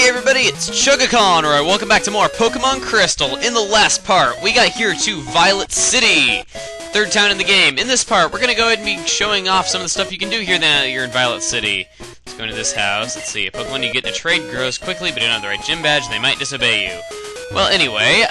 Hey everybody, it's Chugacon, or welcome back to more Pokemon Crystal. In the last part, we got here to Violet City, third town in the game. In this part, we're going to go ahead and be showing off some of the stuff you can do here now that you're in Violet City. Let's go into this house. Let's see, a Pokemon you get in a trade grows quickly, but you don't have the right gym badge, and they might disobey you. Well, anyway,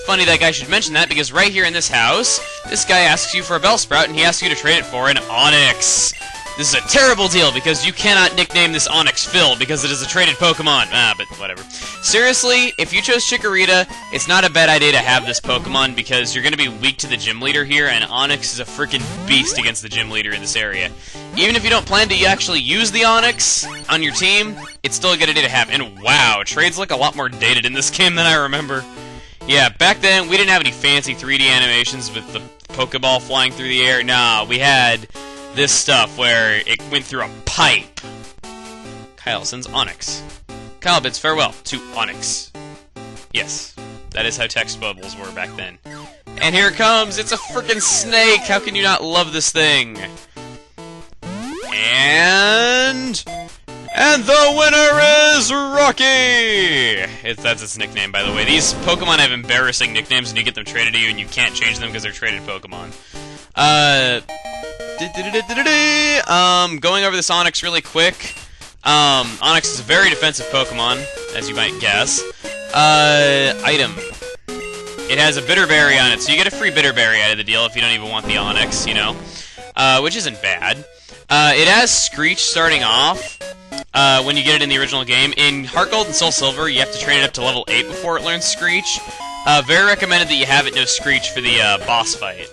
funny that guy should mention that, because right here in this house, this guy asks you for a Bellsprout, and he asks you to trade it for an Onyx. This is a terrible deal, because you cannot nickname this Onyx Phil, because it is a traded Pokemon. But whatever. Seriously, if you chose Chikorita, it's not a bad idea to have this Pokemon, because you're going to be weak to the gym leader here, and Onyx is a freaking beast against the gym leader in this area. Even if you don't plan to actually use the Onyx on your team, it's still a good idea to have. And wow, trades look a lot more dated in this game than I remember. Yeah, back then, we didn't have any fancy 3D animations with the Pokeball flying through the air. Nah, we had this stuff where it went through a pipe. Kyle sends Onyx. Kyle bids farewell to Onyx. Yes, that is how text bubbles were back then. And here it comes! It's a frickin' snake! How can you not love this thing? And the winner is Rocky! That's its nickname, by the way. These Pokemon have embarrassing nicknames, and you get them traded to you, and you can't change them because they're traded Pokemon. Going over this Onyx really quick. Onyx is a very defensive Pokemon, as you might guess. Item. It has a Bitter Berry on it, so you get a free Bitter Berry out of the deal if you don't even want the Onyx, you know. Which isn't bad. It has Screech starting off, when you get it in the original game. In Heart Gold and Soul Silver, you have to train it up to level 8 before it learns Screech. Very recommended that you have it know Screech for the, boss fight.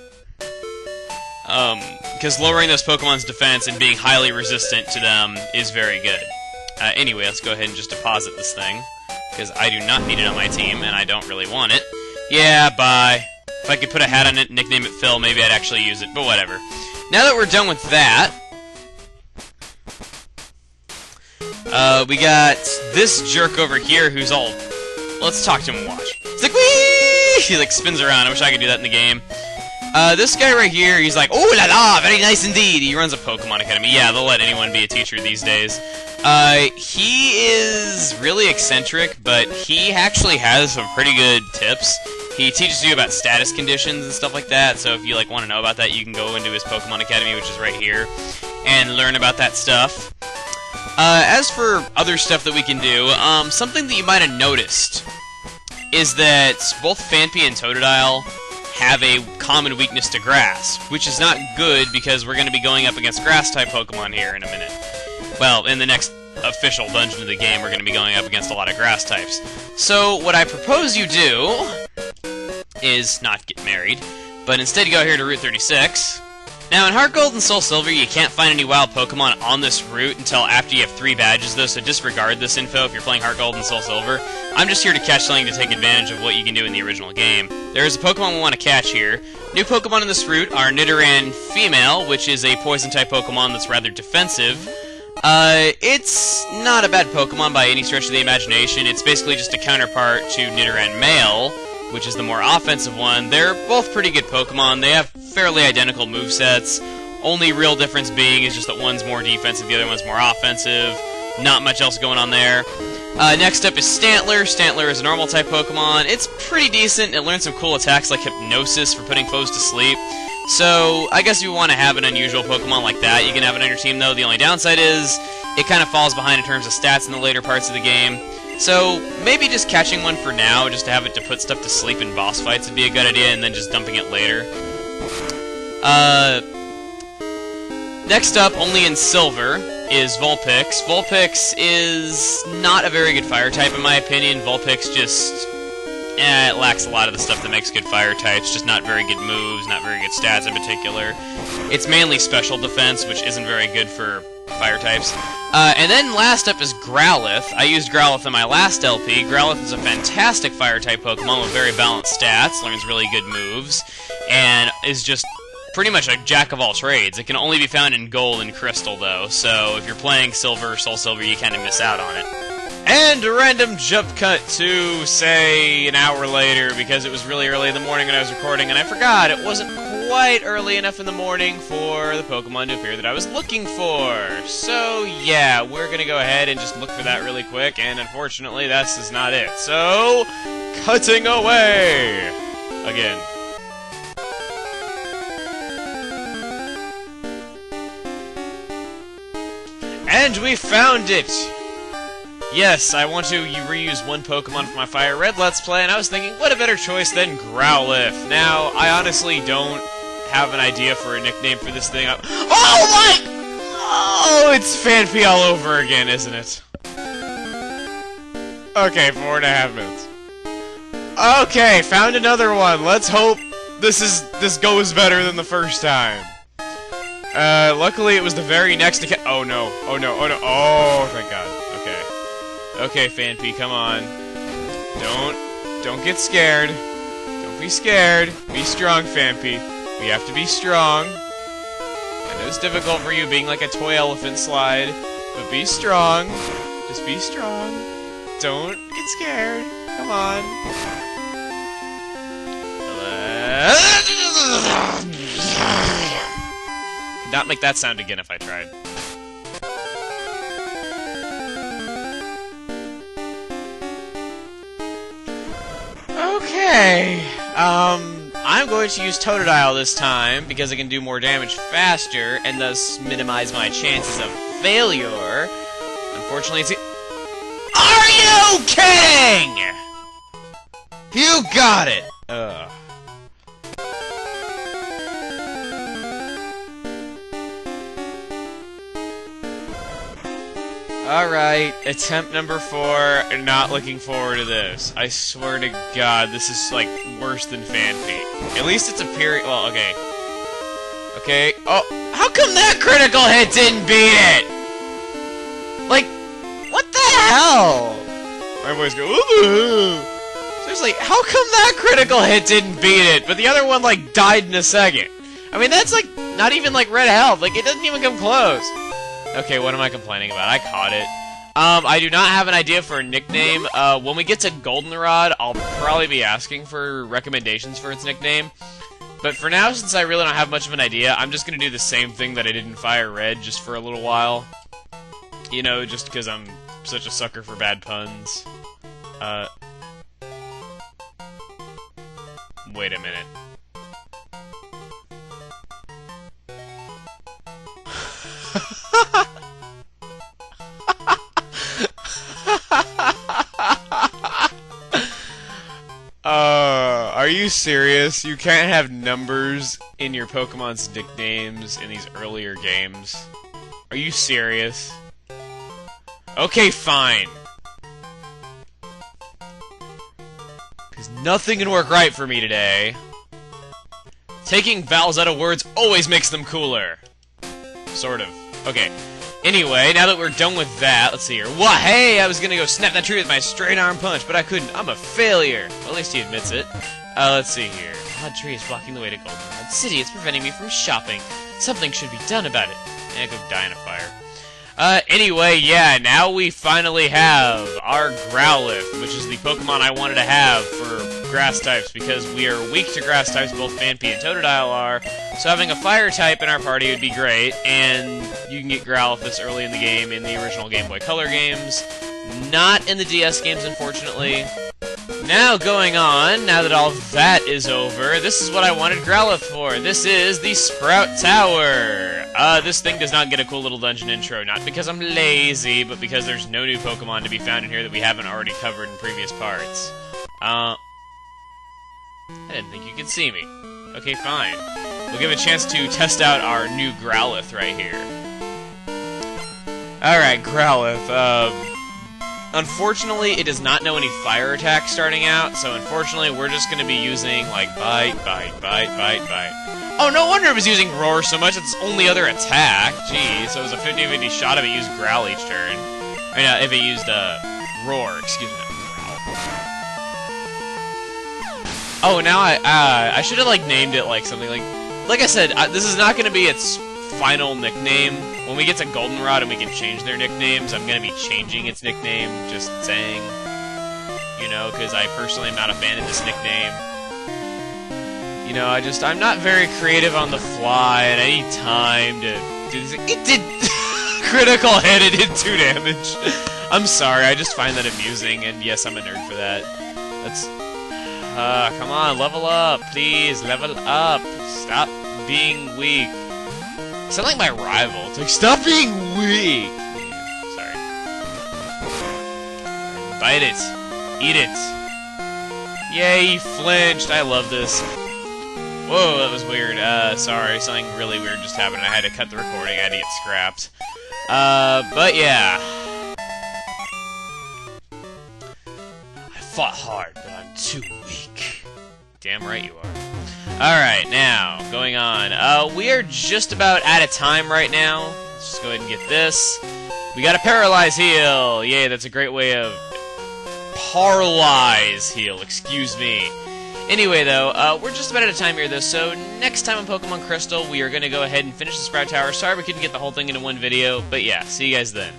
Because lowering those Pokemon's defense and being highly resistant to them is very good. Anyway, let's go ahead and just deposit this thing, because I do not need it on my team, and I don't really want it. Yeah, bye. If I could put a hat on it and nickname it Phil, maybe I'd actually use it, but whatever. Now that we're done with that, we got this jerk over here who's all... Let's talk to him and watch. It's like, whee! He like spins around. I wish I could do that in the game. This guy right here, he's like, oh la la, very nice indeed. He runs a Pokemon Academy. Yeah, they'll let anyone be a teacher these days. He is really eccentric, but he actually has some pretty good tips. He teaches you about status conditions and stuff like that, so if you like want to know about that, you can go into his Pokemon Academy, which is right here, and learn about that stuff. As for other stuff that we can do, something that you might have noticed is that both Phanpy and Totodile have a common weakness to grass, which is not good because we're going to be going up against grass-type Pokemon here in a minute. Well, in the next official dungeon of the game, we're going to be going up against a lot of grass types. So, what I propose you do is not get married, but instead you go here to Route 36. Now, in Heart Gold and Soul Silver, you can't find any wild Pokemon on this route until after you have 3 badges, though, so disregard this info if you're playing Heart Gold and Soul Silver. I'm just here to catch something to take advantage of what you can do in the original game. There is a Pokemon we want to catch here. New Pokemon in this route are Nidoran Female, which is a Poison-type Pokemon that's rather defensive. It's not a bad Pokemon by any stretch of the imagination. It's basically just a counterpart to Nidoran Male, which is the more offensive one. They're both pretty good Pokemon. They have fairly identical movesets. Only real difference being is just that one's more defensive, the other one's more offensive. Not much else going on there. Next up is Stantler. Stantler is a normal-type Pokemon. It's pretty decent. It learns some cool attacks like Hypnosis for putting foes to sleep. So, I guess if you want to have an unusual Pokemon like that, you can have it on your team, though. The only downside is it kind of falls behind in terms of stats in the later parts of the game. So, maybe just catching one for now, just to have it to put stuff to sleep in boss fights would be a good idea, and then just dumping it later. Next up, only in Silver, is Vulpix. Vulpix is not a very good fire type, in my opinion. Vulpix just... it lacks a lot of the stuff that makes good fire types, just not very good moves, not very good stats in particular. It's mainly special defense, which isn't very good for fire types. And then last up is Growlithe. I used Growlithe in my last LP. Growlithe is a fantastic fire-type Pokemon with very balanced stats, learns really good moves, and is just pretty much a jack-of-all-trades. It can only be found in Gold and Crystal, though, so if you're playing Silver or Soul Silver, you kind of miss out on it. And a random jump cut to, say, an hour later, because it was really early in the morning when I was recording, and I forgot it wasn't quite early enough in the morning for the Pokemon to appear that I was looking for. So, yeah, we're gonna go ahead and just look for that really quick, and unfortunately, this is not it. So, cutting away! Again. And we found it! Yes, I want to reuse one Pokemon for my Fire Red Let's Play, and I was thinking, what a better choice than Growlithe. Now, I honestly don't have an idea for a nickname for this thing. Oh my! Oh, it's Phanpy all over again, isn't it? Okay, 4.5 minutes. Okay, found another one. Let's hope this goes better than the first time. Luckily it was the very next. Oh no! Oh no! Oh no! Oh, thank God. Okay. Okay, Phanpy, come on. Don't get scared. Don't be scared. Be strong, Phanpy. We have to be strong. I know it's difficult for you being like a toy elephant slide, but be strong. Just be strong. Don't get scared. Come on. Could not make that sound again if I tried. Okay, I'm going to use Totodile this time, because I can do more damage faster, and thus minimize my chances of failure. Unfortunately, it's... Are you kidding?! You got it! Ugh. Alright, attempt number 4, not looking forward to this. I swear to God, this is, like, worse than Phanpy. At least it's a period. Well, okay. Okay. Oh, how come that critical hit didn't beat it? Like, what the hell? My voice goes, seriously, how come that critical hit didn't beat it, but the other one, like, died in a second? I mean, that's, like, not even, like, red health. Like, it doesn't even come close. Okay, what am I complaining about? I caught it. I do not have an idea for a nickname. When we get to Goldenrod, I'll probably be asking for recommendations for its nickname. But for now, since I really don't have much of an idea, I'm just gonna do the same thing that I did in Fire Red just for a little while. You know, just because I'm such a sucker for bad puns. Wait a minute. Are you serious? You can't have numbers in your Pokemon's nicknames in these earlier games? Are you serious? Okay, fine. Because nothing can work right for me today. Taking vowels out of words always makes them cooler. Sort of. Okay. Anyway, now that we're done with that, let's see here. Wah, hey! I was gonna go snap that tree with my straight arm punch, but I couldn't. I'm a failure. Well, at least he admits it. Let's see here. Odd tree is blocking the way to Goldenrod City. It's preventing me from shopping. Something should be done about it. And I go die in a fire. Anyway, yeah, now we finally have our Growlithe, which is the Pokemon I wanted to have for grass types, because we are weak to grass types, both Phanpy and Totodile are, so having a fire type in our party would be great, and you can get Growlithe this early in the game in the original Game Boy Color games, not in the DS games, unfortunately. Now going on, now that all that is over, this is what I wanted Growlithe for. This is the Sprout Tower. This thing does not get a cool little dungeon intro, not because I'm lazy, but because there's no new Pokemon to be found in here that we haven't already covered in previous parts. I didn't think you could see me. Okay, fine. We'll give a chance to test out our new Growlithe right here. Alright, Growlithe, unfortunately, it does not know any fire attacks starting out, so unfortunately, we're just going to be using, like, bite, bite, bite, bite, bite. Oh, no wonder it was using Roar so much, it's its only other attack. Jeez, so it was a 50-50 shot if it used Growl each turn. I mean, if it used, Roar, excuse me, Growl. Oh, now I should have, like, named it, like, something like I said, this is not going to be its final nickname. When we get to Goldenrod and we can change their nicknames, I'm going to be changing its nickname, just saying. You know, because I personally am not a fan of this nickname. You know, I'm not very creative on the fly, and I need time to do this. It did critical hit, it did 2 damage. I'm sorry, I just find that amusing, and yes, I'm a nerd for that. That's... come on, level up, please, level up. Stop being weak. You sound like my rival. It's like, stop being weak! Sorry. Bite it. Eat it. Yay, he flinched. I love this. Whoa, that was weird. Sorry, something really weird just happened. I had to cut the recording. I had to get scrapped. But yeah. I fought hard, but I'm too weak. Damn right you are. Alright, now, going on. We are just about out of time right now. Let's just go ahead and get this. We got a Paralyze Heal! Yay, that's a great way of... Paralyze Heal, excuse me. Anyway, though, we're just about out of time here, though, so next time on Pokemon Crystal, we are going to go ahead and finish the Sprout Tower. Sorry we couldn't get the whole thing into one video, but yeah, see you guys then.